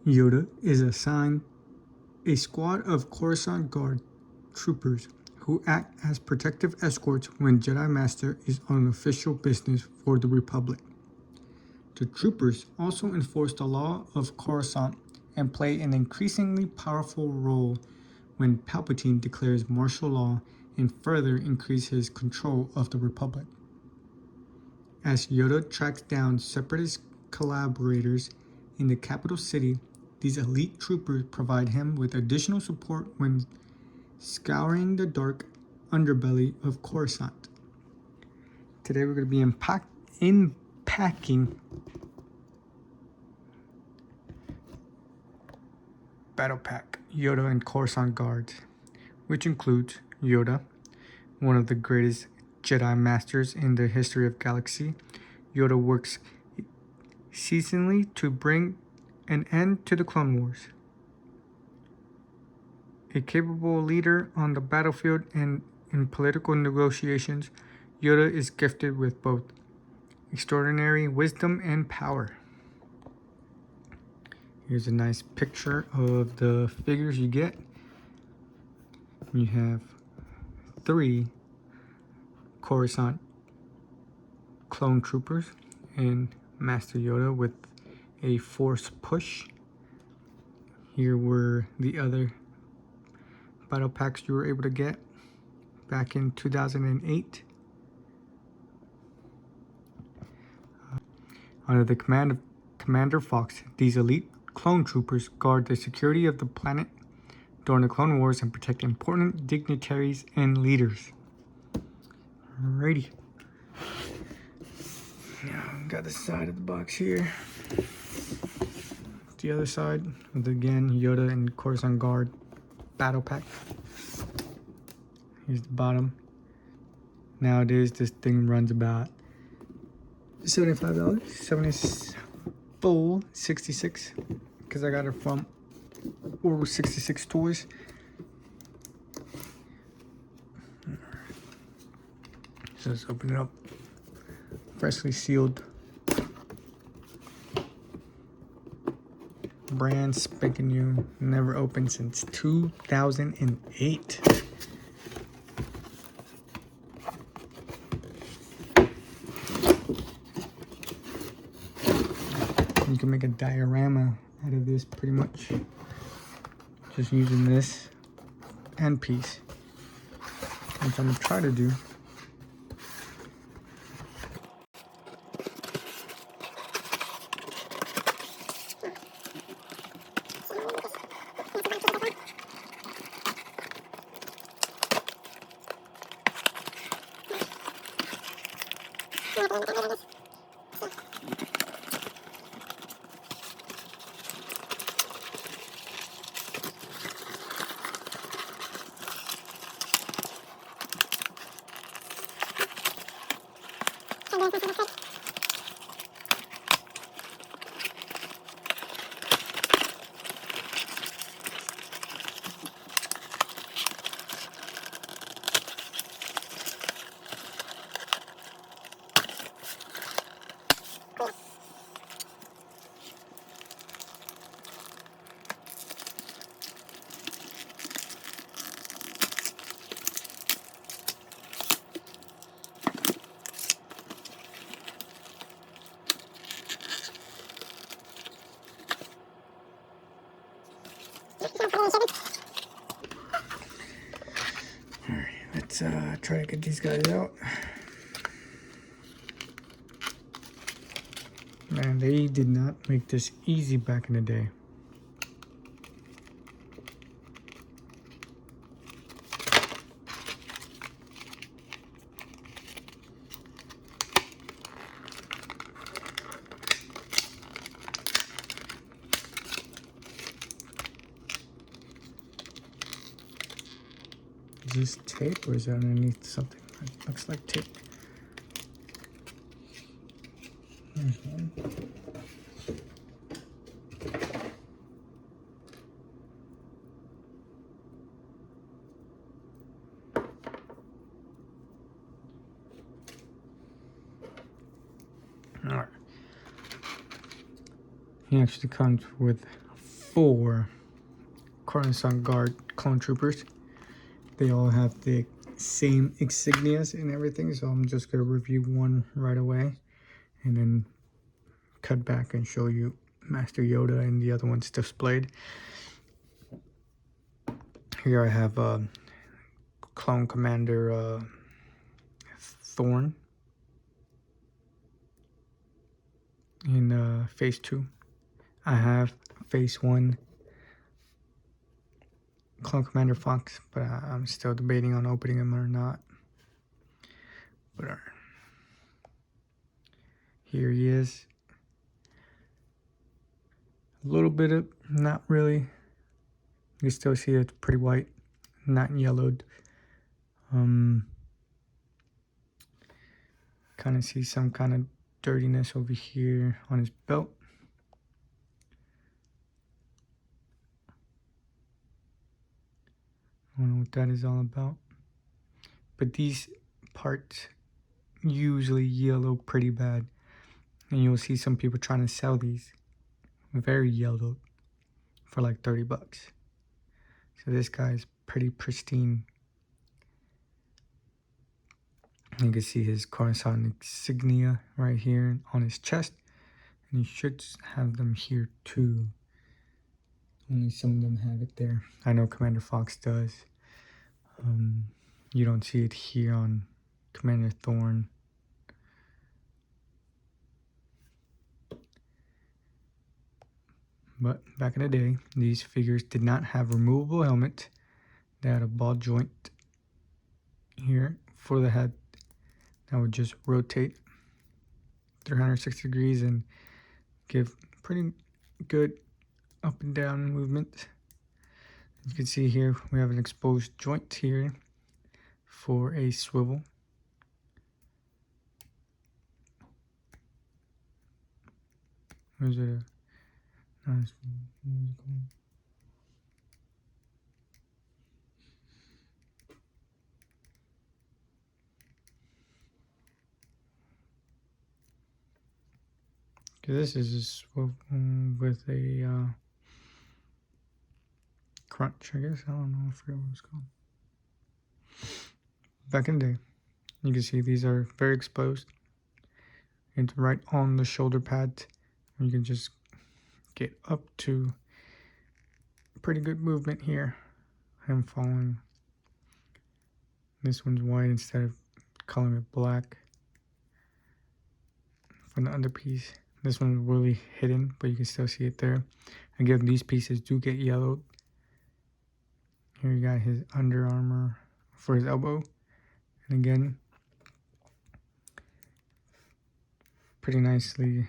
Yoda is assigned a squad of Coruscant Guard troopers who act as protective escorts when Jedi Master is on official business for the Republic. The troopers also enforce the law of Coruscant and play an increasingly powerful role when Palpatine declares martial law and further increases his control of the Republic. As Yoda tracks down separatist collaborators in the capital city, these elite troopers provide him with additional support when scouring the dark underbelly of Coruscant. Today we're going to be unpacking Battle Pack Yoda and Coruscant Guard, which includes Yoda, one of the greatest Jedi Masters in the history of galaxy. Yoda works ceaselessly to bring an end to the Clone Wars. A capable leader on the battlefield and in political negotiations, Yoda is gifted with both extraordinary wisdom and power. Here's a nice picture of the figures you get. You have 3 Coruscant clone troopers and Master Yoda with a force push. Here were the other battle packs you were able to get back in 2008. Under the command of Commander Fox, these elite clone troopers guard the security of the planet during the Clone Wars and protect important dignitaries and leaders. Alrighty. Now, got the side of the box here. The other side with, again, Yoda and Coruscant Guard battle pack. Here's the bottom. Nowadays, this thing runs about $75. 66, because I got it from Order 66 Toys. So let's open it up. Freshly sealed. Brand spanking new. Never opened since 2008. You can make a diorama out of this pretty much. Just using this end piece. Which I'm going to try to do. Alright, let's try to get these guys out. Man, they did not make this easy back in the day. Is this tape or is that underneath something? It looks like tape. There's one. All right. He actually comes with 4 Coruscant Guard clone troopers. They all have the same insignias and everything, so I'm just going to review one right away and then cut back and show you Master Yoda and the other ones displayed. Here I have Clone Commander Thorn in Phase 2. I have Phase 1 Clone Commander Fox, but I'm still debating on opening him or not. But here he is. A little bit of, not really. You still see it's pretty white, not yellowed. Kind of see some kind of dirtiness over here on his belt. I don't know what that is all about. But these parts usually yellow pretty bad. And you'll see some people trying to sell these very yellowed for like 30 bucks. So this guy's pretty pristine. You can see his Coruscant insignia right here on his chest. And you should have them here too. Only some of them have it there. I know Commander Fox does. You don't see it here on Commander Thorn. But back in the day, these figures did not have removable helmet. They had a ball joint here for the head that would just rotate 360 degrees and give pretty good up and down movement. You can see here we have an exposed joint here for a swivel. Where's it? This is a swivel with a crunch, I guess. I don't know. I forget what it's called. Back in the day, you can see these are very exposed. And right on the shoulder pad, you can just get up to pretty good movement here. I'm following. This one's white instead of coloring it black for the underpiece. This one's really hidden, but you can still see it there. Again, these pieces do get yellowed. Here you got his Under Armour for his elbow. And again, pretty nicely.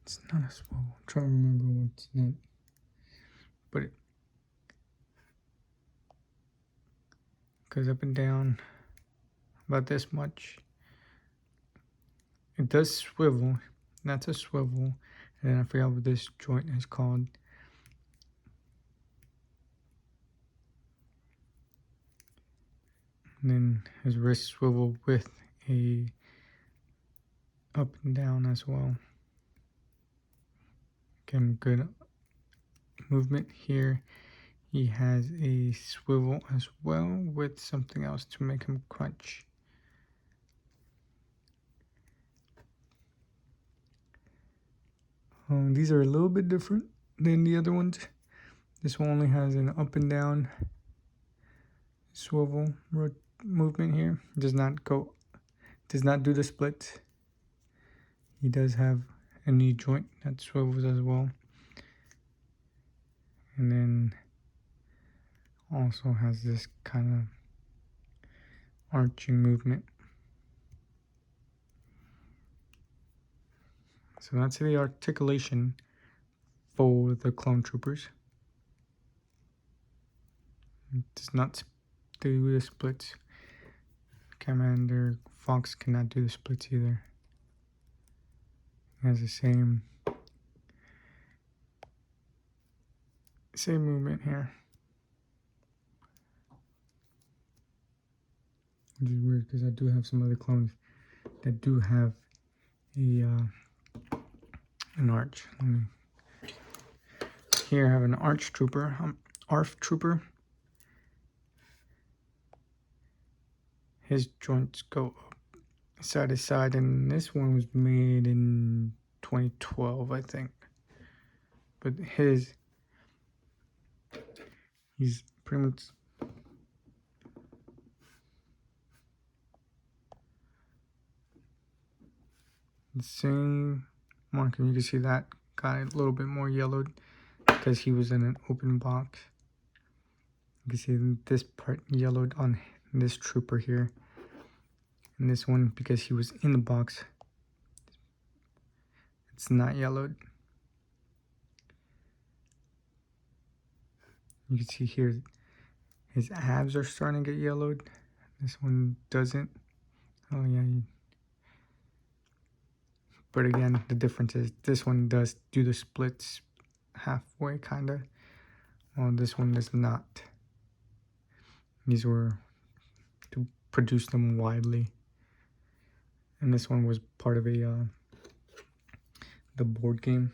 It's not a swivel. I'm trying to remember what's that. But it goes up and down about this much. It does swivel. That's a swivel. And then I forgot what this joint is called. And then his wrist swivel with a up and down as well. Again, good movement here. He has a swivel as well with something else to make him crunch. These are a little bit different than the other ones. This one only has an up and down swivel movement here. Does not do the splits. He does have a knee joint that swivels as well. And then also has this kind of arching movement. So that's the articulation for the clone troopers. It does not do the splits. Commander Fox cannot do the splits either. It has the same movement here. Which is weird because I do have some other clones that do have an arch. Here I have an arch trooper, ARF trooper. His joints go up side to side, and this one was made in 2012, I think. But he's pretty much the same marker. You can see that got a little bit more yellowed because he was in an open box. You can see this part yellowed on this trooper here, and this one, because he was in the box, it's not yellowed. You can see here his abs are starting to get yellowed. This one doesn't. Oh yeah. But again, the difference is this one does do the splits halfway, kind of. Well, this one does not. These were to produce them widely. And this one was part of the board game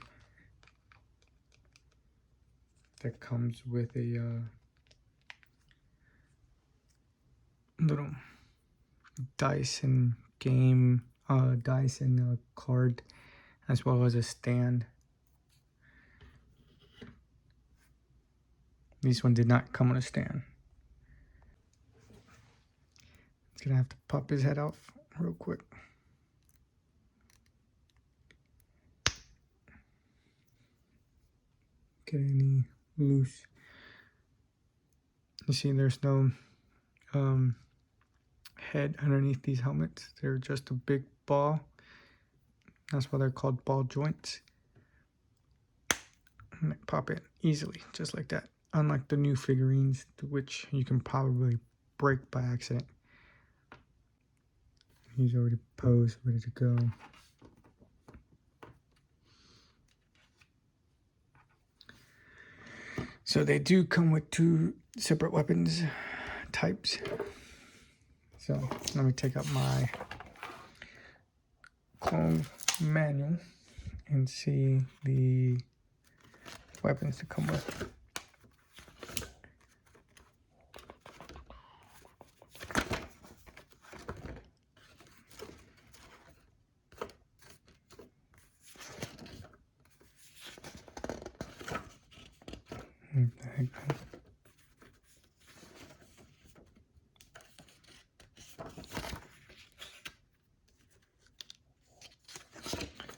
that comes with a little dice and game, dice and a card, as well as a stand. This one did not come on a stand. It's gonna have to pop his head off real quick. Get any loose. You see, there's no head underneath these helmets. They're just a big ball. That's why they're called ball joints. And they pop it easily, just like that. Unlike the new figurines, which you can probably break by accident. He's already posed, ready to go. So they do come with two separate weapons types. So let me take up my clone manual and see the weapons to come with.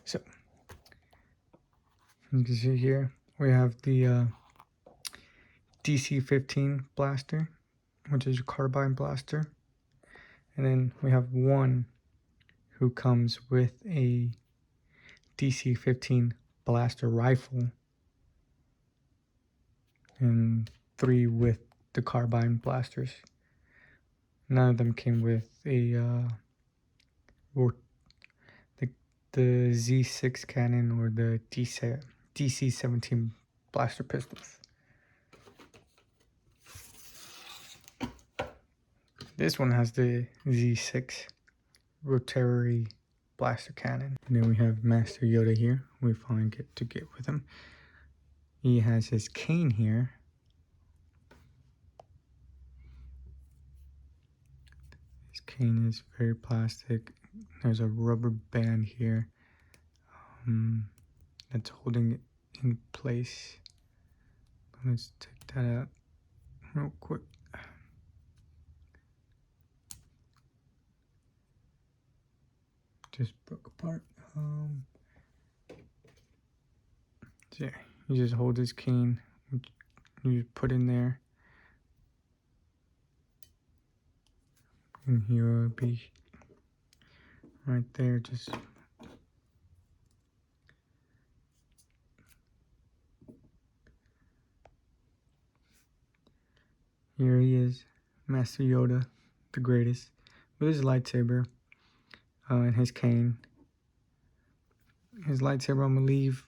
So you can see here we have the DC-15 blaster, which is a carbine blaster, and then we have one who comes with a DC-15 blaster rifle, and three with the carbine blasters. None of them came with a the Z6 cannon or the DC-17 blaster pistols. This one has the Z6 rotary blaster cannon. And then we have Master Yoda here. We finally get to get with him. He has his cane here. His cane is very plastic. There's a rubber band here that's holding it in place. Let's take that out real quick. Just broke apart. So yeah, you just hold his cane, you put in there, and he will be right there. Just here he is, Master Yoda, the greatest, with his lightsaber and his cane. His lightsaber I'm gonna leave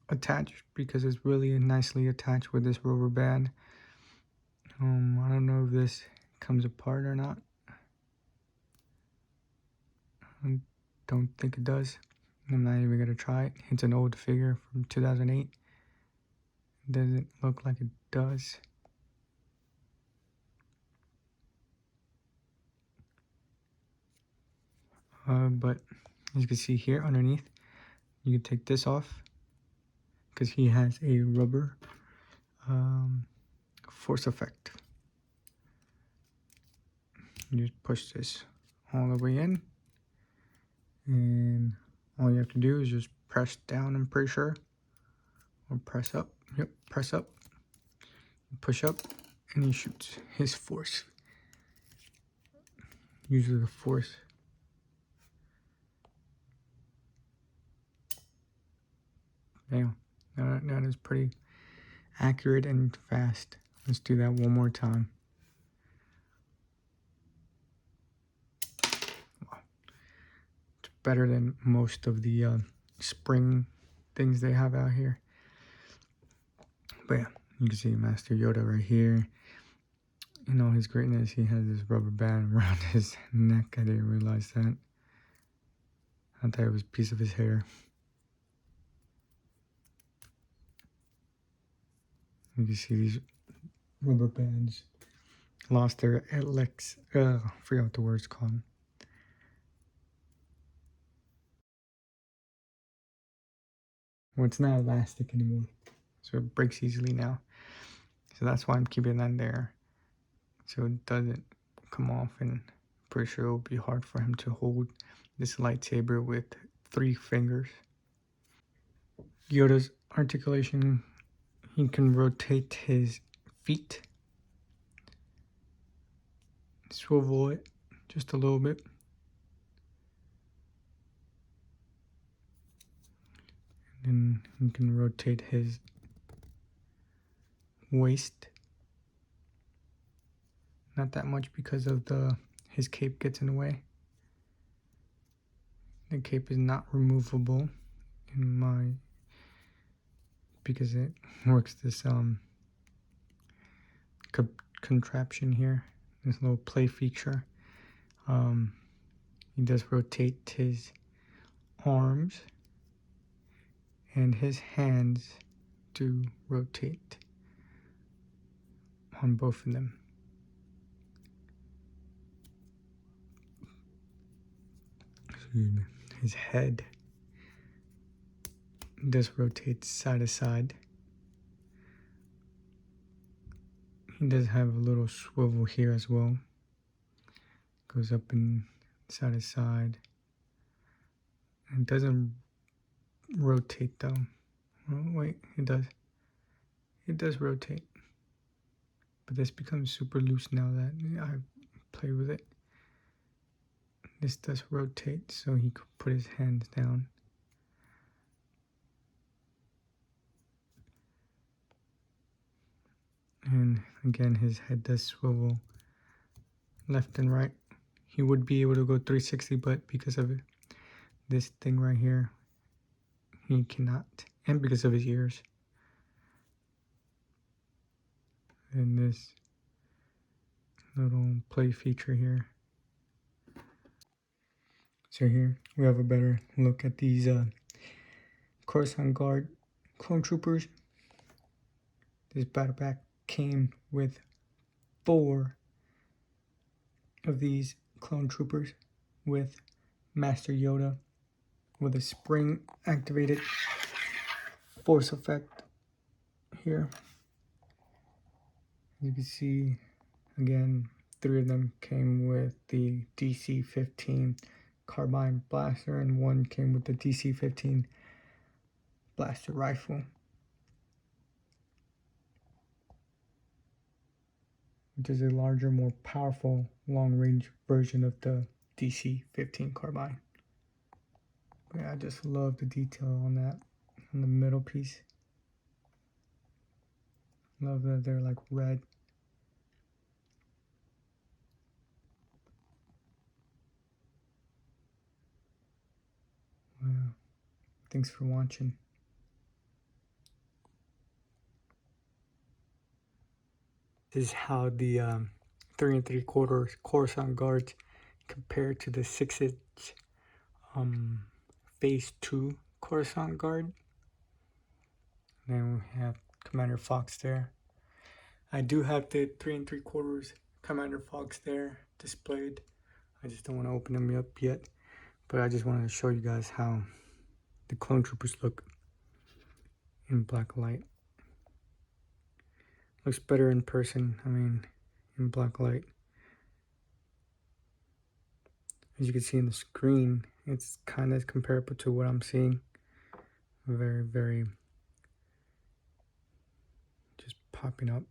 attached because it's really nicely attached with this rubber band. I don't know if this comes apart or not. I don't think it does. I'm not even gonna try it. It's an old figure from 2008. Doesn't look like it does. But as you can see here underneath, you can take this off because he has a rubber force effect. You just push this all the way in, and all you have to do is just press down, I'm pretty sure, or press up. Yep, press up, push up, and he shoots his force. Usually the force. Damn, that is pretty accurate and fast. Let's do that one more time. Wow. It's better than most of the spring things they have out here. But yeah, you can see Master Yoda right here. In all his greatness, he has this rubber band around his neck. I didn't realize that. I thought it was a piece of his hair. You can see these rubber bands lost their Alex. I forgot what the word's called. Well, it's not elastic anymore, so it breaks easily now. So that's why I'm keeping that there, so it doesn't come off, and I'm pretty sure it'll be hard for him to hold this lightsaber with 3 fingers. Yoda's articulation, he can rotate his feet, swivel it just a little bit, and then he can rotate his waist. Not that much because of his cape gets in the way. The cape is not removable because it works this contraption here, this little play feature. He does rotate his arms, and his hands do rotate on both of them. Excuse me. His head does rotate side to side. He does have a little swivel here as well. Goes up and side to side. It doesn't rotate though. Oh, wait, it does. It does rotate. But this becomes super loose now that I play with it. This does rotate, so he could put his hands down. And again, his head does swivel left and right. He would be able to go 360, but because of this thing right here, he cannot. And because of his ears. And this little play feature here. So here we have a better look at these Coruscant Guard clone troopers. This battle pack came with 4 of these clone troopers with Master Yoda with a spring activated force effect here. You can see again 3 of them came with the DC-15 carbine blaster, and 1 came with the DC-15 blaster rifle, which is a larger, more powerful long-range version of the DC-15 carbine. But yeah, I just love the detail on that, on the middle piece. Love that they're like red. Wow. Thanks for watching. This is how the 3 3/4 Coruscant Guards compare to the 6-inch Phase 2 Coruscant Guard. Then we have Commander Fox there. I do have the 3 3/4 Commander Fox there displayed. I just don't want to open them up yet. But I just wanted to show you guys how the clone troopers look in black light. Looks better in person, I mean, in black light. As you can see in the screen, it's kind of comparable to what I'm seeing. Very, very just popping up.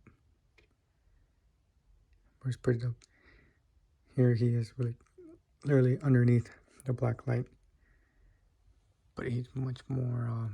It's pretty dope. Here he is, really, literally underneath the black light. But he's much more